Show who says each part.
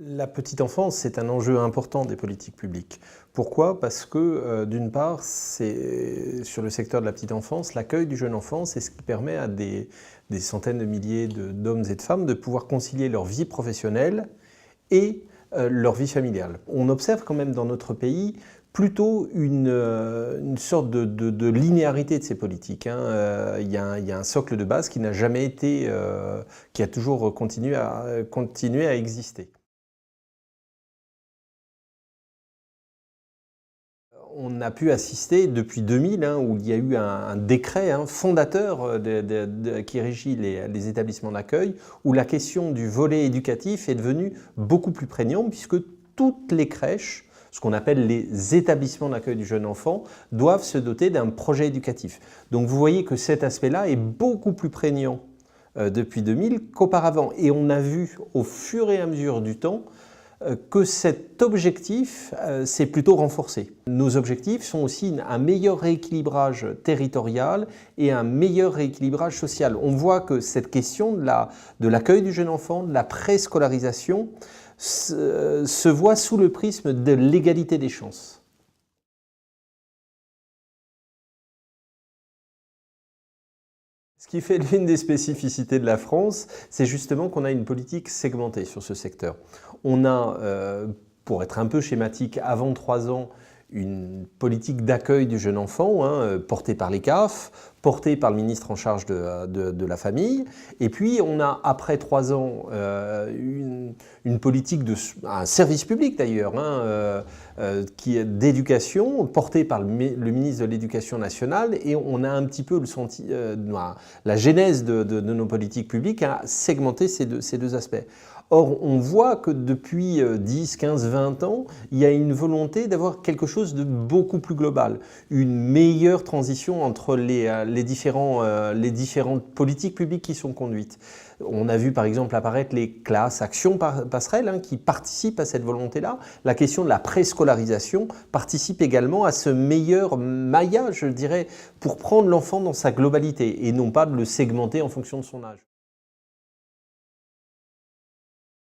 Speaker 1: La petite enfance, c'est un enjeu important des politiques publiques. Pourquoi? Parce que, d'une part, c'est sur le secteur de la petite enfance, l'accueil du jeune enfant, c'est ce qui permet à des centaines de milliers d'hommes et de femmes de pouvoir concilier leur vie professionnelle et leur vie familiale. On observe quand même dans notre pays plutôt une sorte de linéarité de ces politiques. Il y a un socle de base qui n'a jamais été, qui a toujours continué à exister. On a pu assister depuis 2000, où il y a eu un décret fondateur qui régit les établissements d'accueil, où la question du volet éducatif est devenue beaucoup plus prégnante, puisque toutes les crèches, ce qu'on appelle les établissements d'accueil du jeune enfant, doivent se doter d'un projet éducatif. Donc vous voyez que cet aspect-là est beaucoup plus prégnant depuis 2000 qu'auparavant. Et on a vu au fur et à mesure du temps que cet objectif s'est plutôt renforcé. Nos objectifs sont aussi un meilleur rééquilibrage territorial et un meilleur rééquilibrage social. On voit que cette question de l'accueil du jeune enfant, de la préscolarisation, se voit sous le prisme de l'égalité des chances. Ce qui fait l'une des spécificités de la France, c'est justement qu'on a une politique segmentée sur ce secteur. On a, pour être un peu schématique, avant 3 ans, une politique d'accueil du jeune enfant portée par les CAF, portée par le ministre en charge de la famille. Et puis on a, après 3 ans, une politique un service public d'ailleurs, d'éducation, portée par le ministre de l'Éducation nationale. Et on a un petit peu la genèse de nos politiques publiques à segmenter ces deux aspects. Or, on voit que depuis 10, 15, 20 ans, il y a une volonté d'avoir quelque chose de beaucoup plus global, une meilleure transition entre les différentes politiques publiques qui sont conduites. On a vu par exemple apparaître les classes Action Passerelle qui participent à cette volonté-là. La question de la préscolarisation participe également à ce meilleur maillage, je dirais, pour prendre l'enfant dans sa globalité et non pas de le segmenter en fonction de son âge.